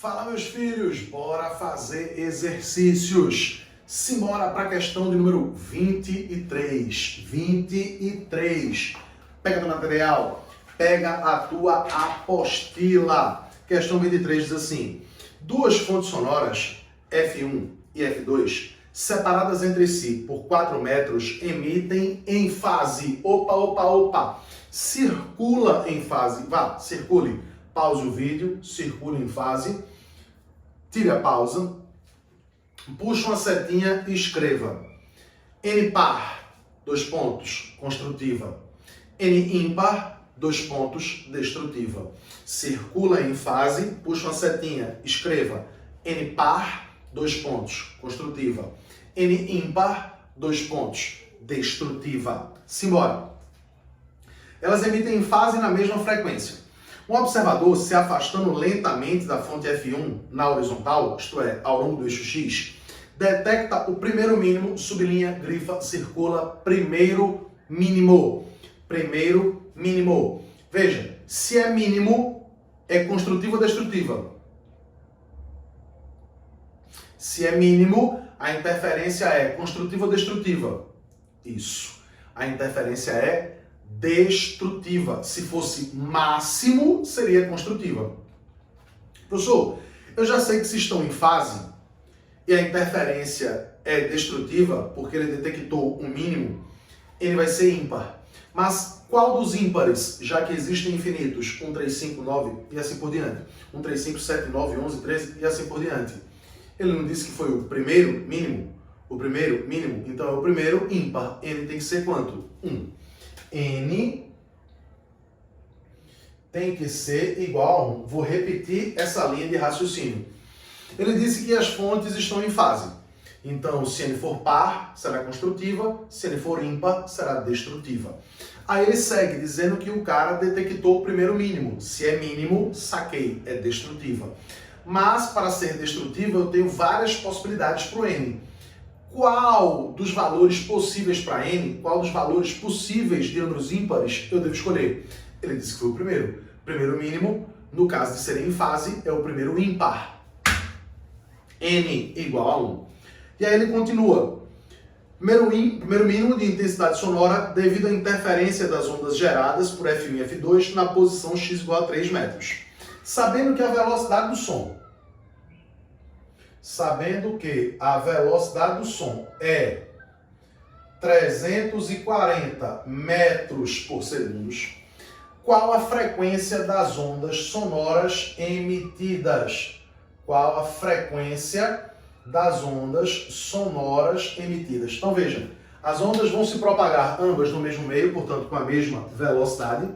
Fala, meus filhos, bora fazer exercícios. Simbora para a questão de número 23. 23. Pega teu material, pega a tua apostila. Questão 23 diz assim: duas fontes sonoras, F1 e F2, separadas entre si por 4 metros, emitem em fase. Opa. Circula em fase. Vá, circule. Pause o vídeo, circule em fase. Tire a pausa. Puxa uma setinha e escreva. N par, 2 pontos, construtiva. N ímpar, 2 pontos, destrutiva. Circula em fase, puxa uma setinha, escreva. N par, 2 pontos, construtiva. N ímpar, 2 pontos, destrutiva. Simbora. Elas emitem em fase na mesma frequência. Um observador se afastando lentamente da fonte F1 na horizontal, isto é, ao longo do eixo X, detecta o primeiro mínimo, sublinha, grifa, circula, primeiro mínimo. Primeiro mínimo. Veja, se é mínimo, é construtiva ou destrutiva? Se é mínimo, a interferência é construtiva ou destrutiva? Isso. A interferência é destrutiva. Se fosse máximo, seria construtiva. Professor, eu já sei que se estão em fase e a interferência é destrutiva, porque ele detectou um mínimo, ele vai ser ímpar. Mas qual dos ímpares, já que existem infinitos, 1, 3, 5, 9 e assim por diante, 1, 3, 5, 7, 9, 11, 13 e assim por diante? Ele não disse que foi o primeiro mínimo? O primeiro mínimo? Então é o primeiro ímpar. N tem que ser quanto? 1. N tem que ser igual a 1. Vou repetir essa linha de raciocínio. Ele disse que as fontes estão em fase. Então, se N for par, será construtiva. Se N for ímpar, será destrutiva. Aí ele segue dizendo que o cara detectou o primeiro mínimo. Se é mínimo, saquei, é destrutiva. Mas, para ser destrutiva, eu tenho várias possibilidades para o N. Qual dos valores possíveis para N, qual dos valores possíveis de números ímpares eu devo escolher? Ele disse que foi o primeiro. Primeiro mínimo, no caso de serem em fase, é o primeiro ímpar. N igual a 1. E aí ele continua. Primeiro mínimo de intensidade sonora devido à interferência das ondas geradas por F1 e F2 na posição x igual a 3 metros. Sabendo que a velocidade do som é 340 metros por segundo, qual a frequência das ondas sonoras emitidas? Qual a frequência das ondas sonoras emitidas? Então veja, as ondas vão se propagar ambas no mesmo meio, portanto com a mesma velocidade.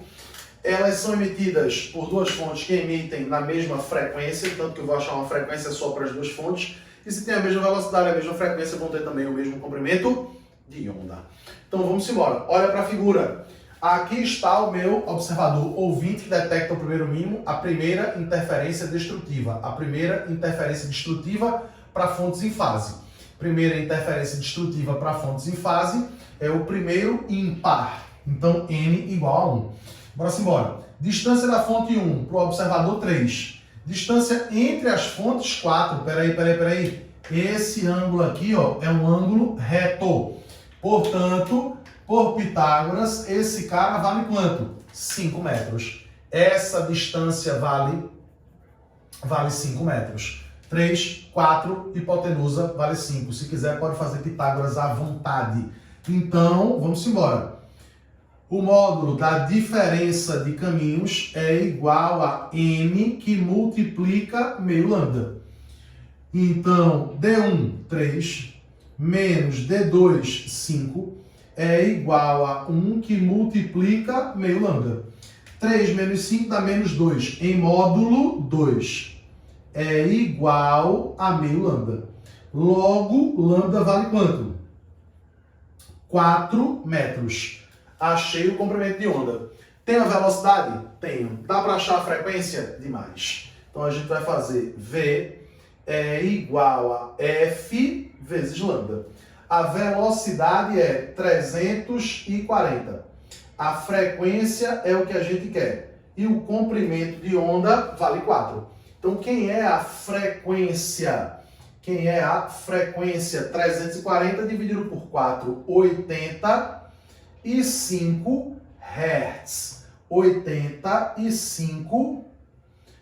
Elas são emitidas por duas fontes que emitem na mesma frequência, tanto que eu vou achar uma frequência só para as duas fontes. E se tem a mesma velocidade e a mesma frequência, vão ter também o mesmo comprimento de onda. Então vamos embora. Olha para a figura. Aqui está o meu observador ouvinte que detecta o primeiro mínimo, a primeira interferência destrutiva. A primeira interferência destrutiva para fontes em fase. Primeira interferência destrutiva para fontes em fase é o primeiro ímpar. Então N igual a 1. Bora embora. Distância da fonte 1 para o observador 3. Distância entre as fontes 4. Peraí. Esse ângulo aqui, ó, é um ângulo reto. Portanto, por Pitágoras, esse cara vale quanto? 5 metros. Essa distância vale 5 metros. 3, 4, hipotenusa vale 5. Se quiser, pode fazer Pitágoras à vontade. Então, vamos embora. O módulo da diferença de caminhos é igual a N que multiplica meio lambda. Então, D1, 3, menos D2, 5, é igual a 1 que multiplica meio lambda. 3 menos 5 dá menos 2. Em módulo 2 é igual a meio lambda. Logo, lambda vale quanto? 4 metros. Achei o comprimento de onda. Tem a velocidade? Tenho. Dá para achar a frequência? Demais. Então a gente vai fazer V é igual a F vezes lambda. A velocidade é 340. A frequência é o que a gente quer. E o comprimento de onda vale 4. Então, quem é a frequência? Quem é a frequência? 340 dividido por 4, 85 Hz. 85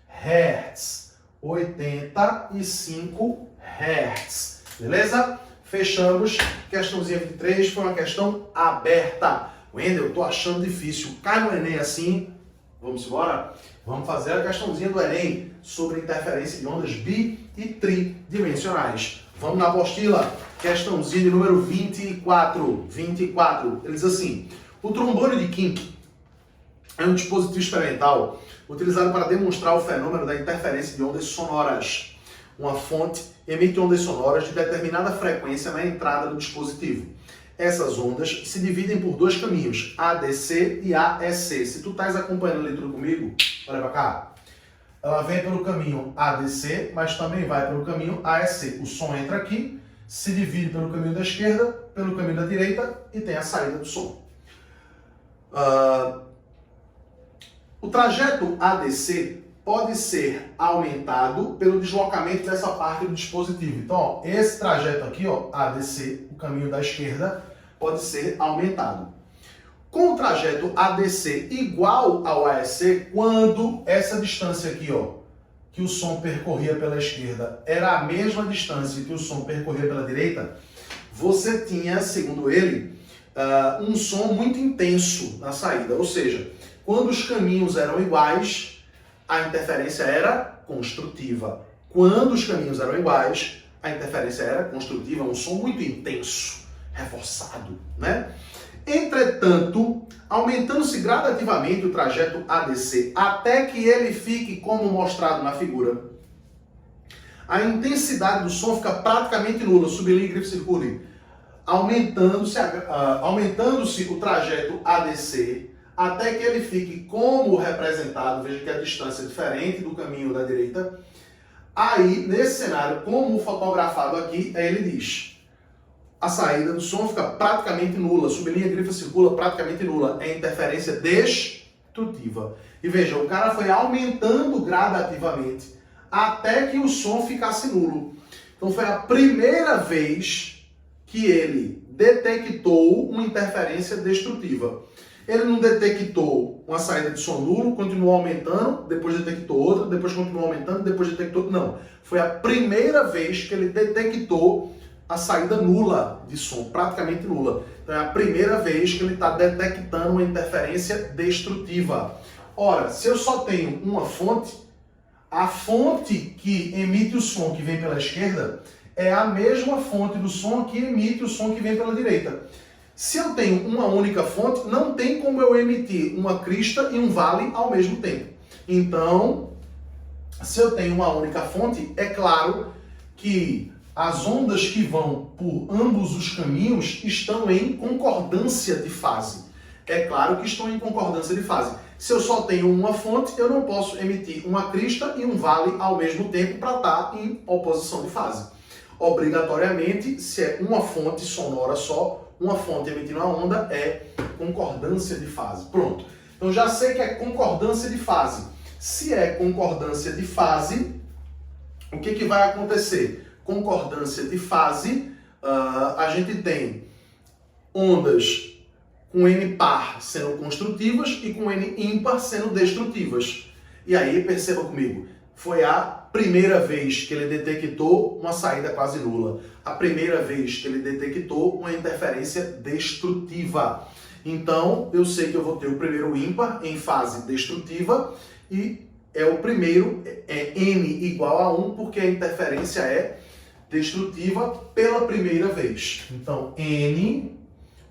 Hz. 85 Hz. Beleza? Fechamos. Questãozinha 23 foi uma questão aberta. Wendel, eu tô achando difícil. Cai no Enem assim. Vamos embora? Vamos fazer a questãozinha do Enem sobre interferência de ondas bi e tridimensionais. Vamos na apostila. Questãozinha de número 24. 24. Ele diz assim: o trombone de Kink é um dispositivo experimental utilizado para demonstrar o fenômeno da interferência de ondas sonoras. Uma fonte emite ondas sonoras de determinada frequência na entrada do dispositivo. Essas ondas se dividem por dois caminhos, ADC e AEC. Se tu estás acompanhando a leitura comigo, olha para cá. Ela vem pelo caminho ADC, mas também vai pelo caminho AEC. O som entra aqui, se divide pelo caminho da esquerda, pelo caminho da direita e tem a saída do som. O trajeto ADC pode ser aumentado pelo deslocamento dessa parte do dispositivo. Então, ó, esse trajeto aqui, ó, ADC, o caminho da esquerda, pode ser aumentado. Com o trajeto ADC igual ao AEC, quando essa distância aqui, ó, que o som percorria pela esquerda, era a mesma distância que o som percorria pela direita, você tinha, segundo ele, um som muito intenso na saída. Ou seja, quando os caminhos eram iguais, a interferência era construtiva. Quando os caminhos eram iguais, a interferência era construtiva, um som muito intenso, reforçado, né? Entretanto, aumentando-se gradativamente o trajeto ADC até que ele fique como mostrado na figura, a intensidade do som fica praticamente nula. Sublinhe, grife, circule. Aumentando-se o trajeto ADC até que ele fique como representado, veja que a distância é diferente do caminho da direita. Aí, nesse cenário, como fotografado aqui, ele diz: a saída do som fica praticamente nula, sublinha, grifa, circula, praticamente nula. É interferência destrutiva. E veja, o cara foi aumentando gradativamente até que o som ficasse nulo. Então foi a primeira vez que ele detectou uma interferência destrutiva. Ele não detectou uma saída de som nulo, continuou aumentando, depois detectou outra, depois continuou aumentando, depois detectou... Não, foi a primeira vez que ele detectou a saída nula de som, praticamente nula. Então é a primeira vez que ele está detectando uma interferência destrutiva. Ora, se eu só tenho uma fonte, a fonte que emite o som que vem pela esquerda é a mesma fonte do som que emite o som que vem pela direita. Se eu tenho uma única fonte, não tem como eu emitir uma crista e um vale ao mesmo tempo. Então, se eu tenho uma única fonte, é claro que as ondas que vão por ambos os caminhos estão em concordância de fase. É claro que estão em concordância de fase. Se eu só tenho uma fonte, eu não posso emitir uma crista e um vale ao mesmo tempo para estar em oposição de fase. Obrigatoriamente, se é uma fonte sonora só, uma fonte emitindo a onda, é concordância de fase. Pronto. Então já sei que é concordância de fase. Se é concordância de fase, o que vai acontecer? Concordância de fase, a gente tem ondas com N par sendo construtivas e com N ímpar sendo destrutivas. E aí, perceba comigo, foi a primeira vez que ele detectou uma saída quase nula. A primeira vez que ele detectou uma interferência destrutiva. Então, eu sei que eu vou ter o primeiro ímpar em fase destrutiva e é o primeiro, é N igual a 1, porque a interferência é destrutiva pela primeira vez. Então, N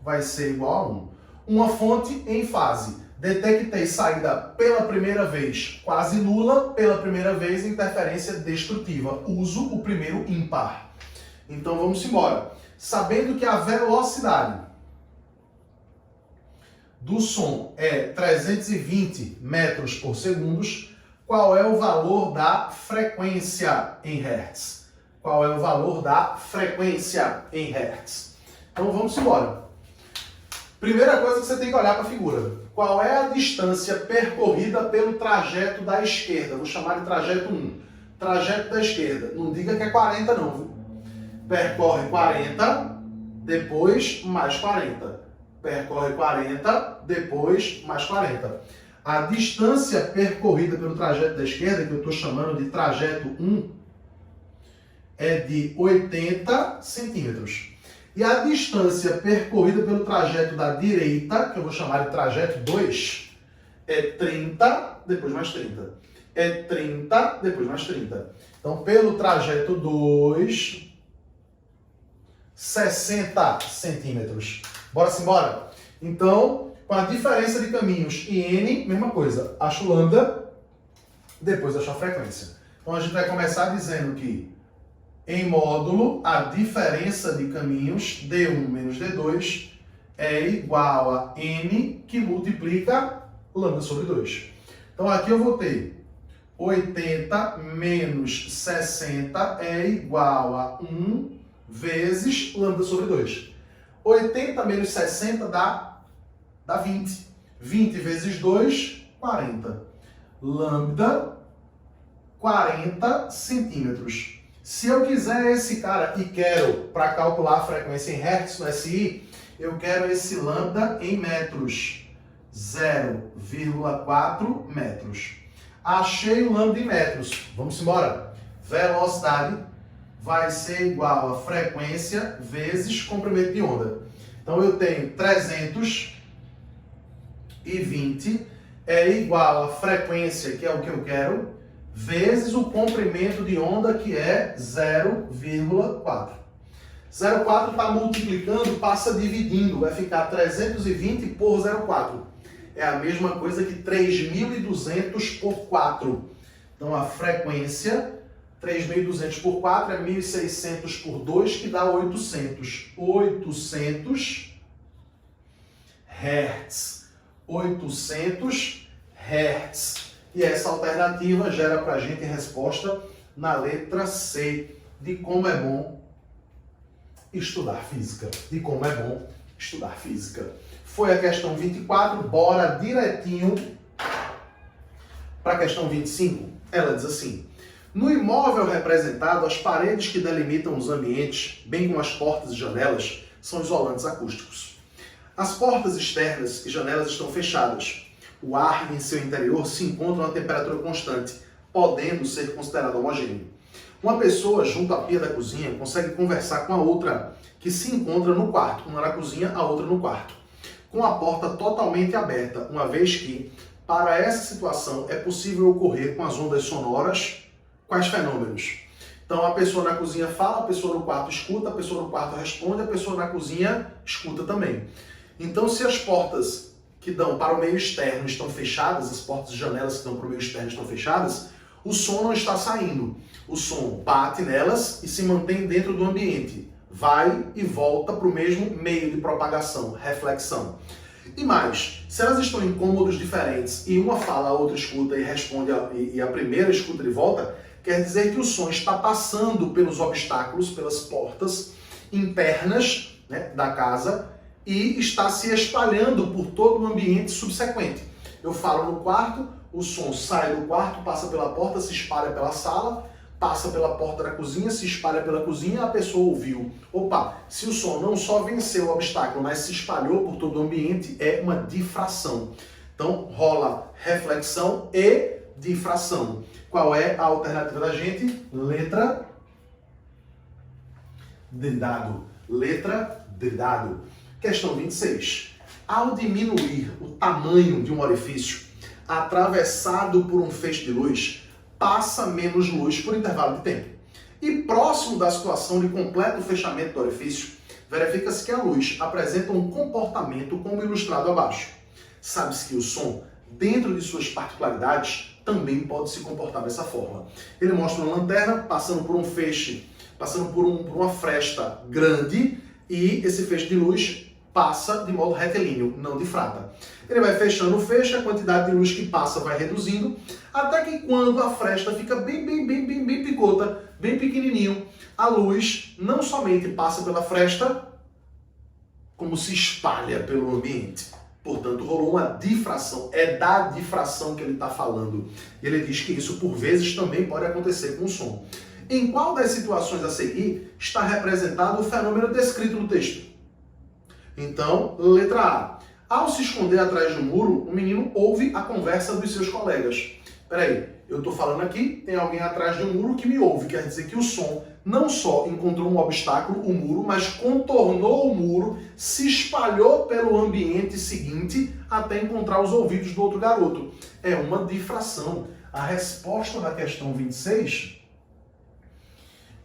vai ser igual a 1. Uma fonte em fase. Detectei saída pela primeira vez quase nula, pela primeira vez interferência destrutiva. Uso o primeiro ímpar. Então vamos embora. Sabendo que a velocidade do som é 320 metros por segundo, qual é o valor da frequência em Hertz? Qual é o valor da frequência em Hertz? Então vamos embora. Primeira coisa que você tem que olhar para a figura. Qual é a distância percorrida pelo trajeto da esquerda? Vou chamar de trajeto 1. trajeto da esquerda. Não diga que é 40 não, viu? Percorre 40, depois mais 40. Percorre 40, depois mais 40. A distância percorrida pelo trajeto da esquerda, que eu estou chamando de trajeto 1, é de 80 centímetros. E a distância percorrida pelo trajeto da direita, que eu vou chamar de trajeto 2, é 30, depois mais 30. É 30, depois mais 30. Então, pelo trajeto 2, 60 centímetros. Bora-se embora? Então, com a diferença de caminhos e n, mesma coisa. Acho lambda, depois acho a frequência. Então, a gente vai começar dizendo que, em módulo, a diferença de caminhos, d1 menos d2, é igual a n que multiplica lambda sobre 2. Então, aqui eu vou ter 80 menos 60 é igual a 1 vezes lambda sobre 2. 80 menos 60 dá 20. 20 vezes 2, 40. Lambda, 40 centímetros. Se eu quiser esse cara e quero, para calcular a frequência em hertz no SI, eu quero esse lambda em metros. 0,4 metros. Achei o lambda em metros. Vamos embora. Velocidade vai ser igual a frequência vezes comprimento de onda. Então eu tenho 320 é igual a frequência, que é o que eu quero, vezes o comprimento de onda, que é 0,4. 0,4 está multiplicando, passa dividindo, vai ficar 320 por 0,4. É a mesma coisa que 3.200 por 4. Então a frequência, 3.200 por 4 é 1.600 por 2, que dá 800. 800 Hz. 800 Hz. E essa alternativa gera para a gente resposta na letra C, de como é bom estudar física. De como é bom estudar física. Foi a questão 24, bora direitinho para a questão 25. Ela diz assim: no imóvel representado, as paredes que delimitam os ambientes, bem como as portas e janelas, são isolantes acústicos. As portas externas e janelas estão fechadas. O ar em seu interior se encontra a uma temperatura constante, podendo ser considerado homogêneo. Uma pessoa junto à pia da cozinha consegue conversar com a outra que se encontra no quarto, uma na cozinha, a outra no quarto, com a porta totalmente aberta, uma vez que, para essa situação, é possível ocorrer com as ondas sonoras quais fenômenos? Então, a pessoa na cozinha fala, a pessoa no quarto escuta, a pessoa no quarto responde, a pessoa na cozinha escuta também. Então, se as portas que dão para o meio externo estão fechadas, as portas e janelas que dão para o meio externo estão fechadas, o som não está saindo. O som bate nelas e se mantém dentro do ambiente. Vai e volta para o mesmo meio de propagação, reflexão. E mais, se elas estão em cômodos diferentes e uma fala, a outra escuta e responde e a primeira escuta de volta, quer dizer que o som está passando pelos obstáculos, pelas portas internas, né, da casa e está se espalhando por todo o ambiente subsequente. Eu falo no quarto, o som sai do quarto, passa pela porta, se espalha pela sala, passa pela porta da cozinha, se espalha pela cozinha, a pessoa ouviu. Opa, se o som não só venceu o obstáculo, mas se espalhou por todo o ambiente, é uma difração. Então, rola reflexão e difração. Qual é a alternativa da gente? Letra de dado. Letra de dado. Questão 26. Ao diminuir o tamanho de um orifício atravessado por um feixe de luz, passa menos luz por intervalo de tempo. E próximo da situação de completo fechamento do orifício, verifica-se que a luz apresenta um comportamento como ilustrado abaixo. Sabe-se que o som, dentro de suas particularidades, também pode se comportar dessa forma. Ele mostra uma lanterna passando por um feixe, passando por uma fresta grande, e esse feixe de luz passa de modo retilíneo, não difrata. Ele vai fechando o feixe, a quantidade de luz que passa vai reduzindo, até que quando a fresta fica bem picota, bem pequenininho, a luz não somente passa pela fresta, como se espalha pelo ambiente. Portanto, rolou uma difração. É da difração que ele está falando. E ele diz que isso, por vezes, também pode acontecer com o som. Em qual das situações a seguir está representado o fenômeno descrito no texto? Então, letra A. Ao se esconder atrás de um muro, o menino ouve a conversa dos seus colegas. Peraí, eu estou falando aqui, tem alguém atrás de um muro que me ouve. Quer dizer que o som não só encontrou um obstáculo, o muro, mas contornou o muro, se espalhou pelo ambiente seguinte até encontrar os ouvidos do outro garoto. É uma difração. A resposta da questão 26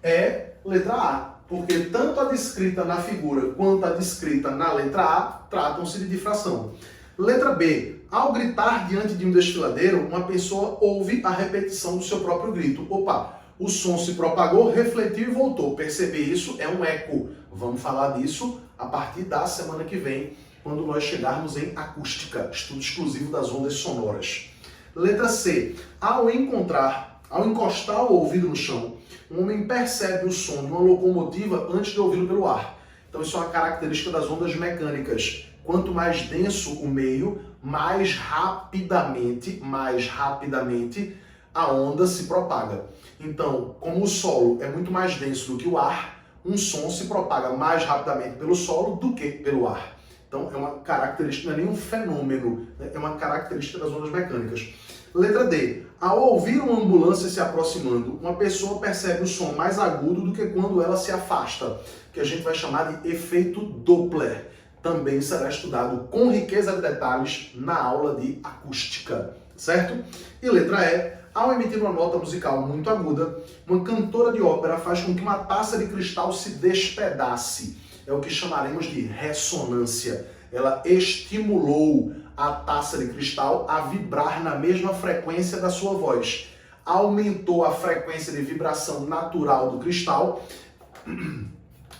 é letra A, porque tanto a descrita na figura quanto a descrita na letra A tratam-se de difração. Letra B. Ao gritar diante de um desfiladeiro, uma pessoa ouve a repetição do seu próprio grito. Opa, o som se propagou, refletiu e voltou. Perceber isso é um eco. Vamos falar disso a partir da semana que vem, quando nós chegarmos em acústica, estudo exclusivo das ondas sonoras. Letra C. Ao encostar o ouvido no chão, um homem percebe o som de uma locomotiva antes de ouvi-lo pelo ar. Então isso é uma característica das ondas mecânicas. Quanto mais denso o meio, mais rapidamente a onda se propaga. Então, como o solo é muito mais denso do que o ar, um som se propaga mais rapidamente pelo solo do que pelo ar. Então é uma característica, não é nenhum fenômeno, né? É uma característica das ondas mecânicas. Letra D. Ao ouvir uma ambulância se aproximando, uma pessoa percebe o som mais agudo do que quando ela se afasta, que a gente vai chamar de efeito Doppler. Também será estudado com riqueza de detalhes na aula de acústica, certo? E letra E. Ao emitir uma nota musical muito aguda, uma cantora de ópera faz com que uma taça de cristal se despedace. É o que chamaremos de ressonância. Ela estimulou a taça de cristal a vibrar na mesma frequência da sua voz. Aumentou a frequência de vibração natural do cristal.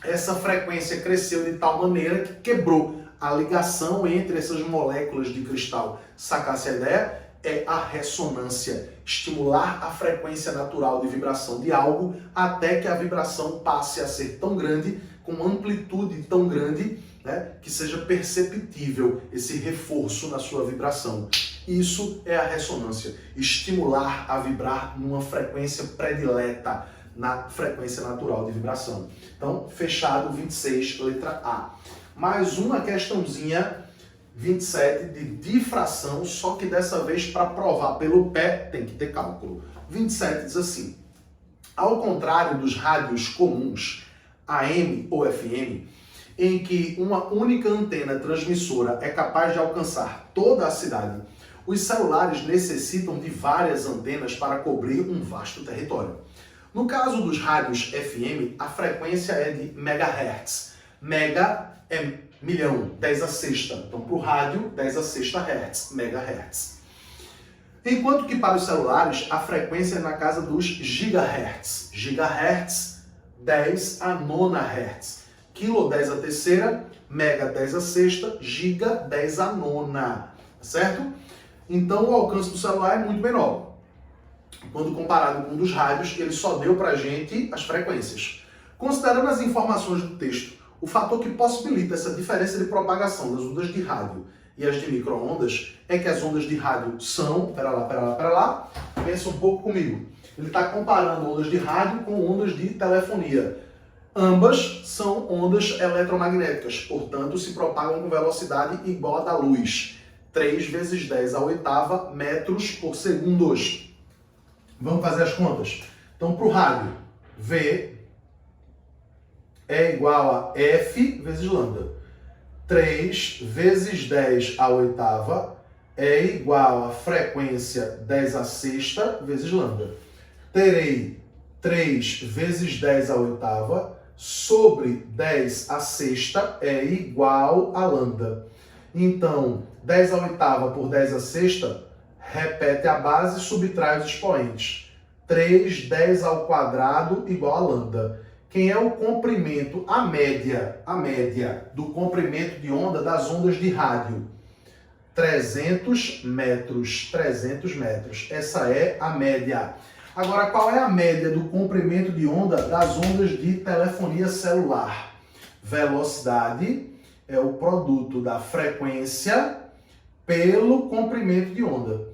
Essa frequência cresceu de tal maneira que quebrou a ligação entre essas moléculas de cristal. Sacasse a ideia? É a ressonância. Estimular a frequência natural de vibração de algo até que a vibração passe a ser tão grande, com amplitude tão grande, né, que seja perceptível esse reforço na sua vibração. Isso é a ressonância. Estimular a vibrar numa frequência predileta, na frequência natural de vibração. Então, fechado 26, letra A. Mais uma questãozinha, 27, de difração, só que dessa vez para provar pelo pé tem que ter cálculo. 27 diz assim: ao contrário dos rádios comuns, AM ou FM, em que uma única antena transmissora é capaz de alcançar toda a cidade, os celulares necessitam de várias antenas para cobrir um vasto território. No caso dos rádios FM, a frequência é de megahertz. Mega é milhão, 10 a sexta. Então, para o rádio, 10 a sexta hertz, megahertz. Enquanto que para os celulares, a frequência é na casa dos gigahertz. Gigahertz, 10 a nona hertz. Quilo, 10 a terceira, mega, 10 a sexta, giga, 10 a nona. Certo? Então, o alcance do celular é muito menor. Quando comparado com o dos rádios, ele só deu para a gente as frequências. Considerando as informações do texto, o fator que possibilita essa diferença de propagação das ondas de rádio e as de micro-ondas é que as ondas de rádio são... Pera lá. Pensa um pouco comigo. Ele está comparando ondas de rádio com ondas de telefonia. Ambas são ondas eletromagnéticas, portanto, se propagam com velocidade igual à da luz. 3 vezes 10 à oitava metros por segundo. Vamos fazer as contas? Então, para o rádio, V é igual a F vezes lambda. 3 vezes 10 à oitava é igual a frequência 10 à sexta vezes lambda. Terei 3 vezes 10 à oitava sobre 10 à sexta é igual a lambda. Então, 10 à oitava por 10 à sexta, repete a base e subtrai os expoentes. 3, 10 ao quadrado igual a lambda. Quem é o comprimento, a média do comprimento de onda das ondas de rádio? 300 metros. Essa é a média. Agora, qual é a média do comprimento de onda das ondas de telefonia celular? Velocidade é o produto da frequência pelo comprimento de onda.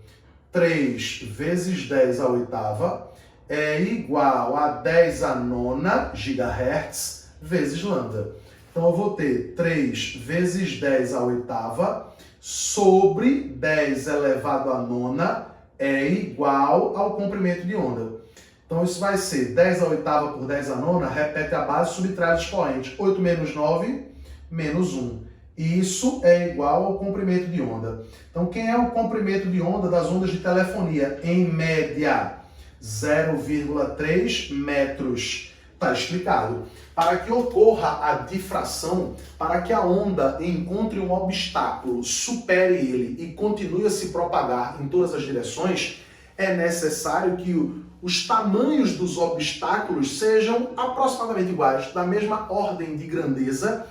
3 vezes 10 à oitava é igual a 10 à nona GHz vezes lambda. Então eu vou ter 3 vezes 10 à oitava sobre 10 elevado à nona é igual ao comprimento de onda. Então isso vai ser 10 à oitava por 10 à nona, repete a base, subtrai o expoente. 8 menos 9, menos 1. Isso é igual ao comprimento de onda. Então quem é o comprimento de onda das ondas de telefonia? Em média, 0,3 metros. Está explicado. Para que ocorra a difração, para que a onda encontre um obstáculo, supere ele e continue a se propagar em todas as direções, é necessário que os tamanhos dos obstáculos sejam aproximadamente iguais, da mesma ordem de grandeza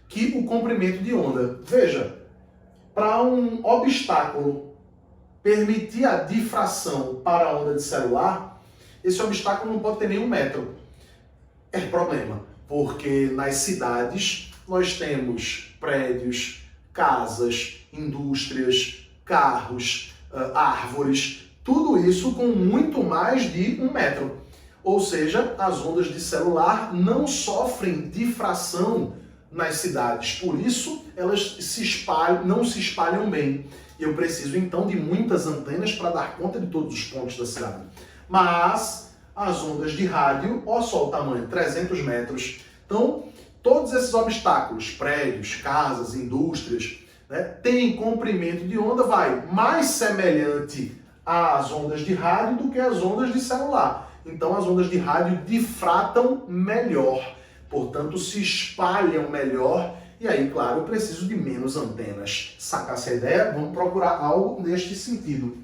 que o comprimento de onda. Veja, para um obstáculo permitir a difração para a onda de celular, esse obstáculo não pode ter nenhum metro. É problema, porque nas cidades nós temos prédios, casas, indústrias, carros, árvores, tudo isso com muito mais de 1 metro. Ou seja, as ondas de celular não sofrem difração nas cidades, por isso elas não se espalham bem. Eu preciso então de muitas antenas para dar conta de todos os pontos da cidade. Mas as ondas de rádio, olha só o tamanho, 300 metros. Então, todos esses obstáculos, prédios, casas, indústrias, né, têm comprimento de onda, mais semelhante às ondas de rádio do que às ondas de celular. Então, as ondas de rádio difratam melhor, portanto, se espalham melhor. E aí, claro, eu preciso de menos antenas. Sacar essa ideia? Vamos procurar algo neste sentido.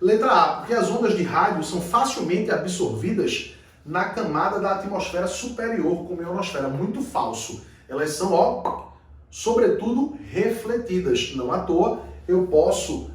Letra A, porque as ondas de rádio são facilmente absorvidas na camada da atmosfera superior, como a ionosfera. Muito falso. Elas são, sobretudo, refletidas. Não à toa, eu posso,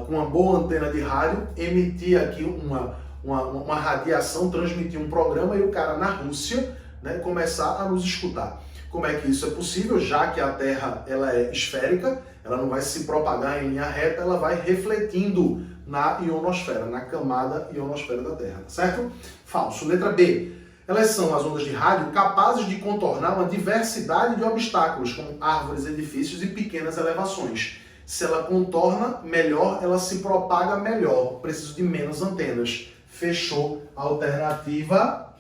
com uma boa antena de rádio, emitir aqui uma radiação, transmitir um programa e o cara na Rússia, né, começar a nos escutar. Como é que isso é possível? Já que a Terra ela é esférica, ela não vai se propagar em linha reta, ela vai refletindo na ionosfera, na camada ionosfera da Terra, certo? Falso. Letra B. Elas são, as ondas de rádio, capazes de contornar uma diversidade de obstáculos, como árvores, edifícios e pequenas elevações. Se ela contorna melhor, ela se propaga melhor. Preciso de menos antenas. Fechou. Alternativa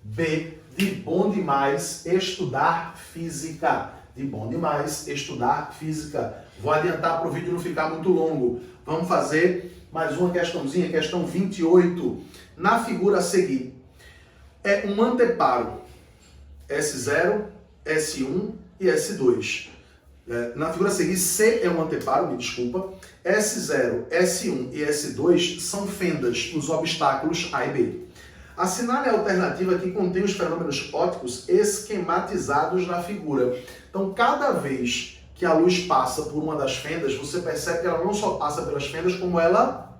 B. De bom demais estudar física. De bom demais estudar física. Vou adiantar para o vídeo não ficar muito longo. Vamos fazer mais uma questãozinha, questão 28. Na figura a seguir, é um anteparo S0, S1 e S2. Na figura a seguir, C é um anteparo, me desculpa. S0, S1 e S2 são fendas nos obstáculos A e B. Assinale a alternativa que contém os fenômenos ópticos esquematizados na figura. Então, cada vez que a luz passa por uma das fendas, você percebe que ela não só passa pelas fendas, como ela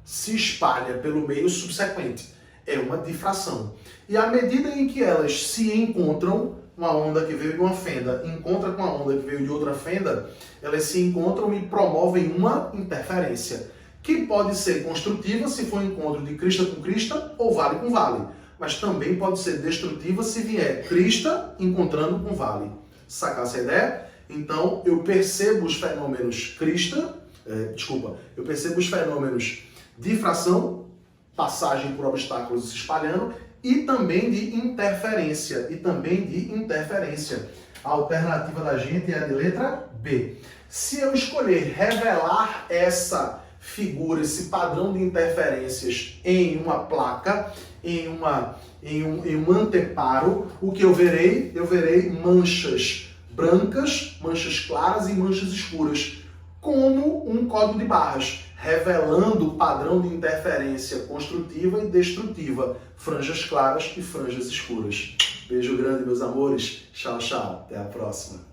se espalha pelo meio subsequente. É uma difração. E à medida em que elas se encontram, uma onda que veio de uma fenda encontra com a onda que veio de outra fenda, elas se encontram e promovem uma interferência, que pode ser construtiva se for um encontro de crista com crista ou vale com vale, mas também pode ser destrutiva se vier crista encontrando com vale. Sacar essa ideia? Então, eu percebo os fenômenos eu percebo os fenômenos difração, passagem por obstáculos se espalhando, e também de interferência. A alternativa da gente é a de letra B. Se eu escolher revelar essa figura, esse padrão de interferências em uma placa, em um anteparo, o que eu verei? Eu verei manchas brancas, manchas claras e manchas escuras, como um código de barras, revelando o padrão de interferência construtiva e destrutiva, franjas claras e franjas escuras. Beijo grande, meus amores. Tchau, tchau. Até a próxima.